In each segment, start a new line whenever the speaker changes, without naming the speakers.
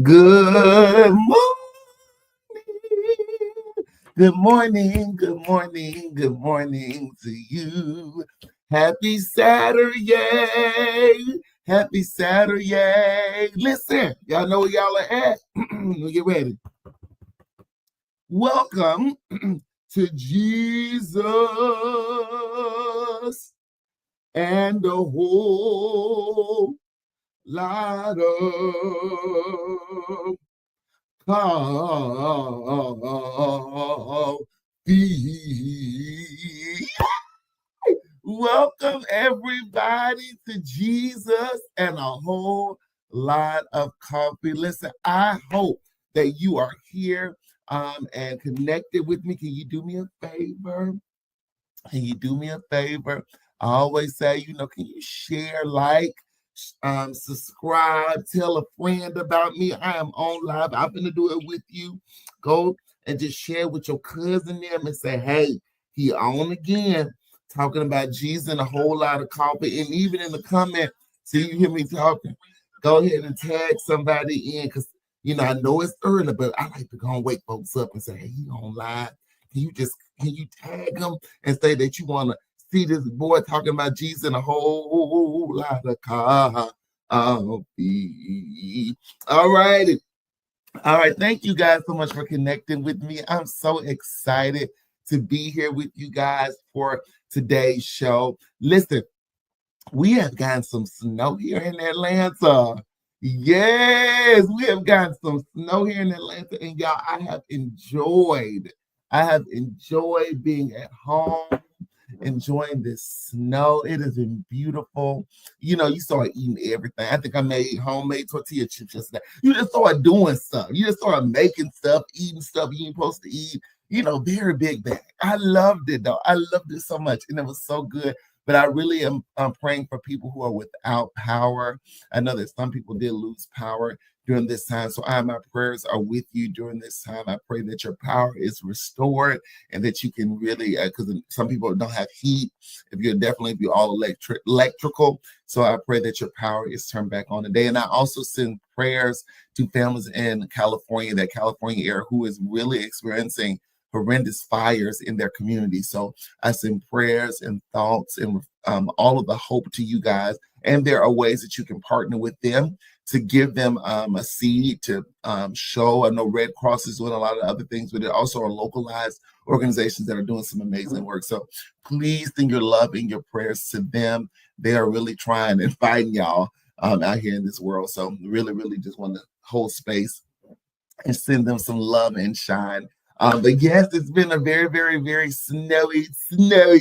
Good morning. Good morning. Good morning. Good morning to you. Happy Saturday. Happy Saturday. Listen, y'all know where y'all are at. Get ready. Welcome to Jesus and the whole lot of coffee. Welcome everybody to Jesus and a whole lot of coffee. Listen, I hope that you are here and connected with me. Can you do me a favor? Can you do me a favor? I always say, can you share, like, subscribe, tell a friend about me. I am on live. I'm gonna do it with you. Go and just share with your cousin them and say, hey, he on again, talking about Jesus and a whole lot of coffee. And even in the comment, see you hear me talking. Go ahead and tag somebody in because I know it's early, but I like to go and wake folks up and say, hey, he on live. Can you tag them and say that you want to see this boy talking about Jesus and a whole lot of coffee? All right. All right. Thank you guys so much for connecting with me. I'm so excited to be here with you guys for today's show. Listen, we have gotten some snow here in Atlanta. Yes, we have gotten some snow here in Atlanta, and y'all, I have enjoyed being at home, enjoying this snow. It has been beautiful. You start eating everything. I think I made homemade tortilla chips yesterday. You just start doing stuff. You just start making stuff, eating stuff you ain't supposed to eat. Very big bag. I loved it though. I loved it so much, and it was so good. But I really am praying for people who are without power. I know that some people did lose power during this time. So my prayers are with you during this time. I pray that your power is restored and that you can really, because some people don't have heat. If you're all electrical. So I pray that your power is turned back on today. And I also send prayers to families in California, that California area who is really experiencing horrendous fires in their community. So I send prayers and thoughts and all of the hope to you guys. And there are ways that you can partner with them to give them a seed to show. I know Red Cross is doing a lot of other things, but there also are localized organizations that are doing some amazing work. So please send your love and your prayers to them. They are really trying and fighting y'all out here in this world. So really, really just want to hold space and send them some love and shine. But yes, it's been a very, very, very snowy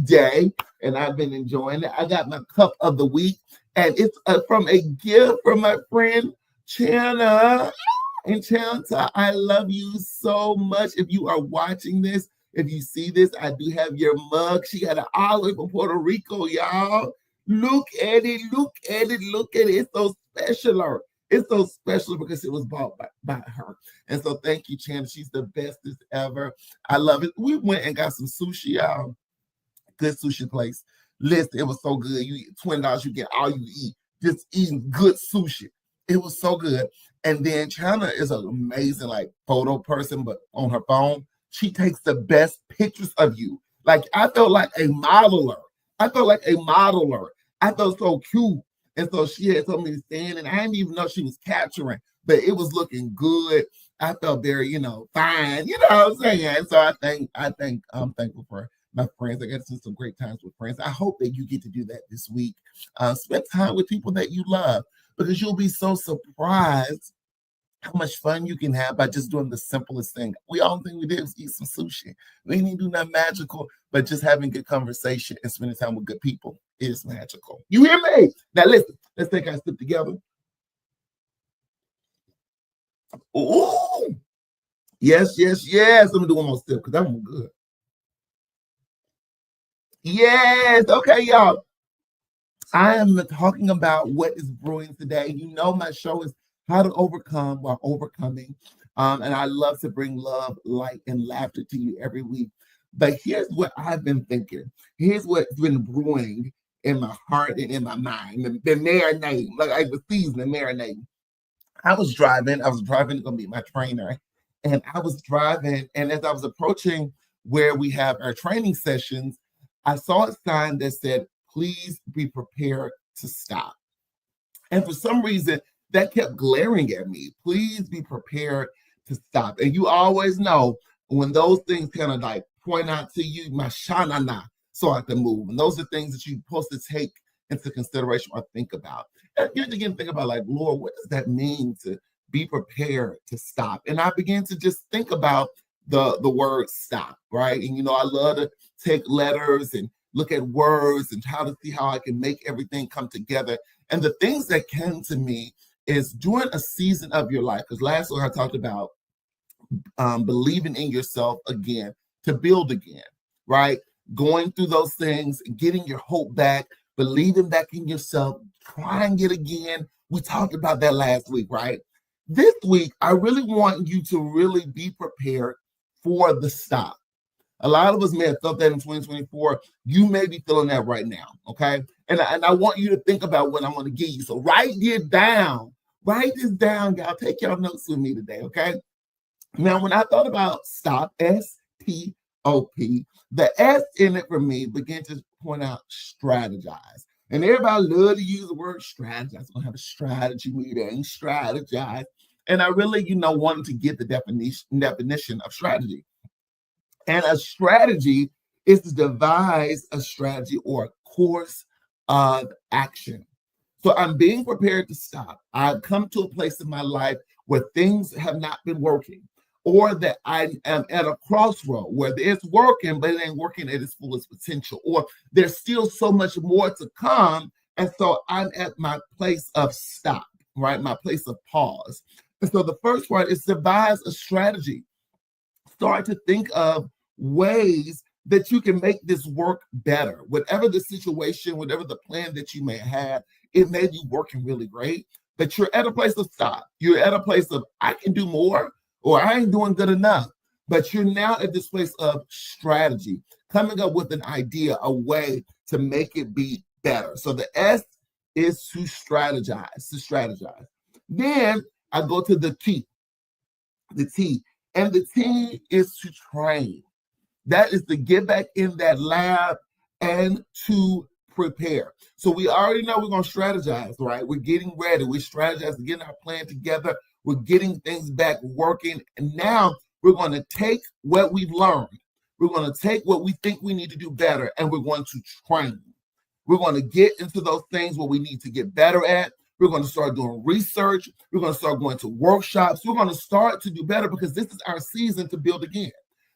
day, and I've been enjoying it. I got my cup of the week, and it's from a gift from my friend Chana. And Chanta, I love you so much. If you are watching this, if you see this, I do have your mug. She got an olive from Puerto Rico, y'all. Look at it, look at it, look at it. It's so special. It's so special because it was bought by her. And so thank you, Chana. She's the bestest ever. I love it. We went and got some sushi, y'all. Good sushi place. Listen, it was so good. You eat $20, you get all you eat. Just eating good sushi. It was so good. And then Chana is an amazing photo person, but on her phone, she takes the best pictures of you. I felt like a modeler. I felt so cute. And so she had told me to stand, and I didn't even know she was capturing, but it was looking good. I felt very, fine. You know what I'm saying? So I'm thankful for my friends. I got to spend some great times with friends. I hope that you get to do that this week. Spend time with people that you love, because you'll be so surprised how much fun you can have by just doing the simplest thing. We all think we did was eat some sushi. We didn't do nothing magical, but just having good conversation and spending time with good people is magical. You hear me? Now listen, let's take our sip together. Ooh, yes. I'm gonna do one more sip because that one good. Yes, okay, y'all. I am talking about what is brewing today. You know, my show is how to overcome while overcoming. And I love to bring love, light, and laughter to you every week. But here's what I've been thinking. Here's what's been brewing in my heart and in my mind. The marinating, like I was seasoning, marinating. I was driving to go meet my trainer, and I was driving, and as I was approaching where we have our training sessions, I saw a sign that said, "Please be prepared to stop." And for some reason, that kept glaring at me. Please be prepared to stop. And you always know when those things kind of like point out to you, my shanana, so I can move. And those are things that you're supposed to take into consideration or think about. And again, think about like, Lord, what does that mean to be prepared to stop? And I began to just think about the word stop, right? And I love to take letters and look at words and how to see how I can make everything come together. And the things that came to me is during a season of your life, because last week I talked about believing in yourself again to build again, right? Going through those things, getting your hope back, believing back in yourself, trying it again. We talked about that last week, right? This week, I really want you to really be prepared for the stop. A lot of us may have felt that in 2024. You may be feeling that right now, okay? And I want you to think about what I'm going to give you. So write it down. Write this down, y'all. Take your notes with me today, okay? Now, when I thought about stop, S-T-O-P, the S in it for me began to point out strategize. And everybody love to use the word strategize. I'm going to have a strategy meeting, strategize. And I really, wanted to get the definition of strategy. And a strategy is to devise a strategy or a course of action. So I'm being prepared to stop. I've come to a place in my life where things have not been working, or that I am at a crossroad where it's working, but it ain't working at its fullest potential, or there's still so much more to come. And so I'm at my place of stop, right? My place of pause. And so the first part is devise a strategy. Start to think of ways that you can make this work better. Whatever the situation, whatever the plan that you may have, it may be working really great, but you're at a place of stop. You're at a place of, I can do more, or I ain't doing good enough. But you're now at this place of strategy, coming up with an idea, a way to make it be better. So the S is to strategize. Then I go to the T, and the T is to train. That is to get back in that lab and to prepare. So we already know we're going to strategize, right? We're getting ready. We're strategizing, getting our plan together. We're getting things back working. And now we're going to take what we've learned. We're going to take what we think we need to do better, and we're going to train. We're going to get into those things where we need to get better at. We're going to start doing research. We're going to start going to workshops. We're going to start to do better because this is our season to build again.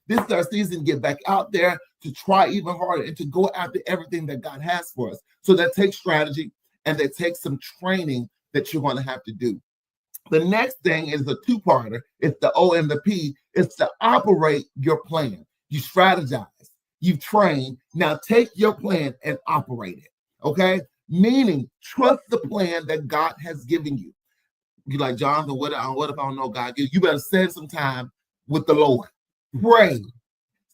This is our season to get back out there, to try even harder, and to go after everything that God has for us. So that takes strategy, and that takes some training that you're going to have to do. The next thing is a two-parter. It's the O and the P. It's to operate your plan. You strategize. You train. Now take your plan and operate it. Okay? Meaning, trust the plan that God has given you. You're like, Jonathan, what if I don't know God? You better spend some time with the Lord. Pray.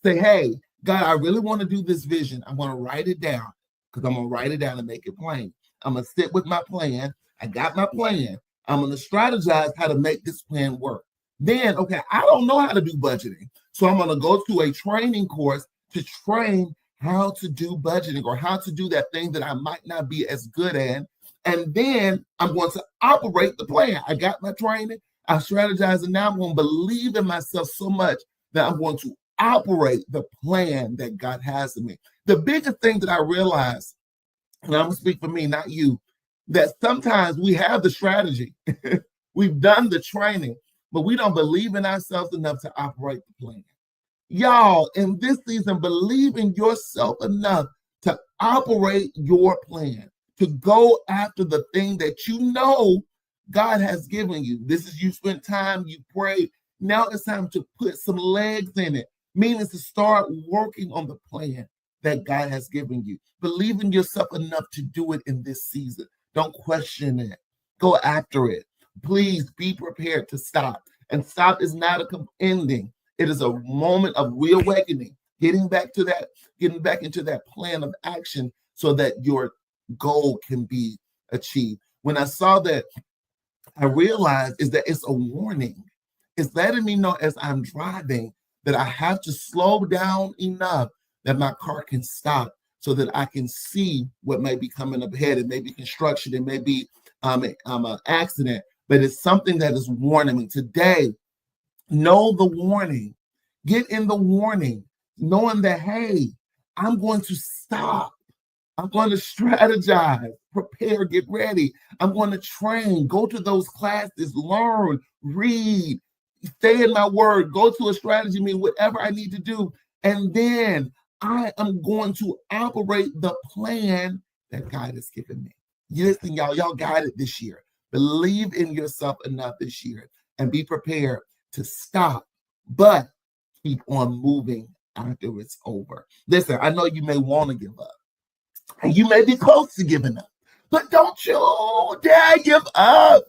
Say, hey, God, I really want to do this vision. I'm going to write it down, because I'm going to write it down and make it plain. I'm going to sit with my plan. I got my plan. I'm going to strategize how to make this plan work. Then, okay, I don't know how to do budgeting. So I'm going to go to a training course to train how to do budgeting, or how to do that thing that I might not be as good at. And then I'm going to operate the plan. I got my training. I strategize, and now I'm going to believe in myself so much that I'm going to operate the plan that God has in me. The biggest thing that I realized, and I'm going to speak for me, not you, that sometimes we have the strategy. We've done the training, but we don't believe in ourselves enough to operate the plan. Y'all, in this season, believe in yourself enough to operate your plan, to go after the thing that you know God has given you. This is, you spent time, you prayed. Now it's time to put some legs in it, meaning to start working on the plan that God has given you. Believe in yourself enough to do it in this season. Don't question it. Go after it. Please be prepared to stop. And stop is not a ending. It is a moment of reawakening, getting back into that plan of action so that your goal can be achieved. When I saw that I realized is that it's a warning. It's letting me know as I'm driving that I have to slow down enough that my car can stop so that I can see what may be coming up ahead. It may be construction, it may be an accident, but it's something that is warning me. Today, know the warning. Get in the warning, knowing that, hey, I'm going to stop. I'm going to strategize, prepare, get ready. I'm going to train, go to those classes, learn, read, stay in my word, go to a strategy meeting, whatever I need to do. And then I am going to operate the plan that God has given me. Listen, y'all got it this year. Believe in yourself enough this year and be prepared to stop, but keep on moving after it's over. Listen, I know you may want to give up. And you may be close to giving up, but don't you dare give up.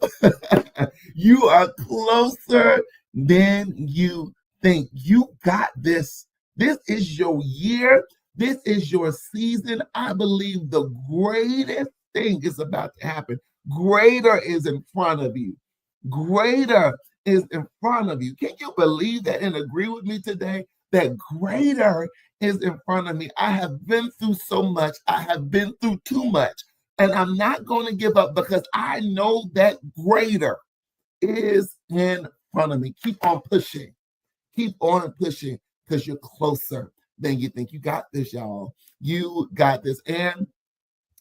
You are closer than you think. You got this. This is your year. This is your season. I believe the greatest thing is about to happen. Greater is in front of you. Greater is in front of you. Can you believe that and agree with me today that greater is in front of me? I have been through so much. I have been through too much. And I'm not going to give up because I know that greater is in front of me. Keep on pushing. Keep on pushing because you're closer than you think. You got this, y'all. You got this. And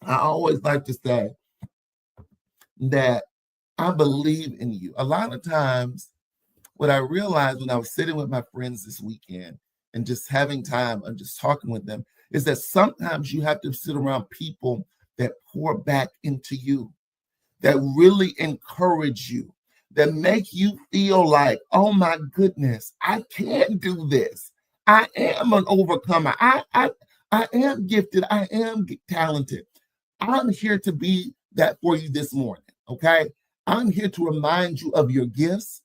I always like to say that I believe in you. A lot of times, what I realized when I was sitting with my friends this weekend and just having time and just talking with them is that sometimes you have to sit around people that pour back into you, that really encourage you, that make you feel like, oh my goodness, I can do this. I am an overcomer. I am gifted. I am talented. I'm here to be that for you this morning, okay? I'm here to remind you of your gifts,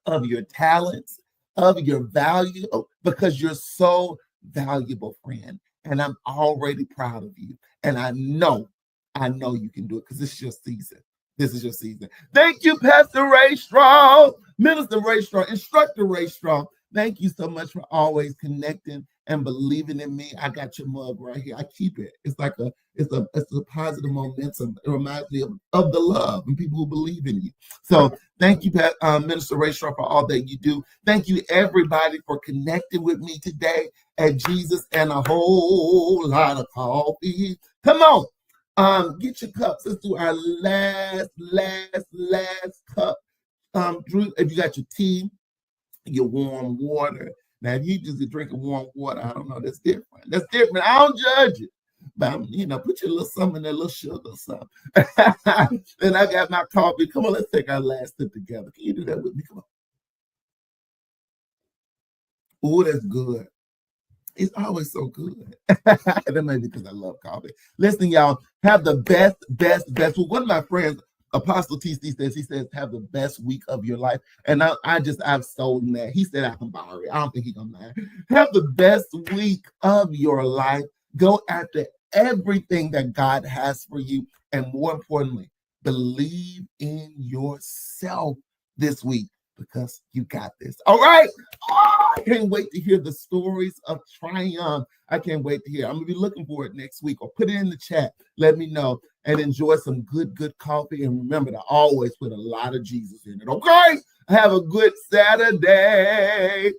of your talents, of your value, because you're so valuable, friend. And I'm already proud of you. And I know you can do it because this is your season. This is your season. Thank you, Pastor Ray Strong, Minister Ray Strong, Instructor Ray Strong. Thank you so much for always connecting and believing in me. I got your mug right here. I keep it. It's like it's a positive momentum. It reminds me of the love and people who believe in you. So thank you, Minister Ray Strong, for all that you do. Thank you, everybody, for connecting with me today at Jesus and a Whole Lot of Coffee. Come on. Get your cups. Let's do our last cup. Drew, if you got your tea, your warm water. Now, if you just drink warm water, I don't know, that's different. That's different. I don't judge it. But, put your little something in there, a little sugar or something. Then I got my coffee. Come on, let's take our last sip together. Can you do that with me? Come on. Oh, that's good. It's always so good. That may be because I love coffee. Listen, y'all, have the best. Well, one of my friends, Apostle TC, he says, have the best week of your life. And I've stolen that. He said I can borrow it. I don't think he's going to mind. Have the best week of your life. Go after everything that God has for you. And more importantly, believe in yourself this week because you got this. All right. Oh, I can't wait to hear the stories of triumph. I can't wait to hear. I'm going to be looking for it next week, or put it in the chat. Let me know. And enjoy some good coffee. And remember to always put a lot of Jesus in it. Okay? Have a good Saturday.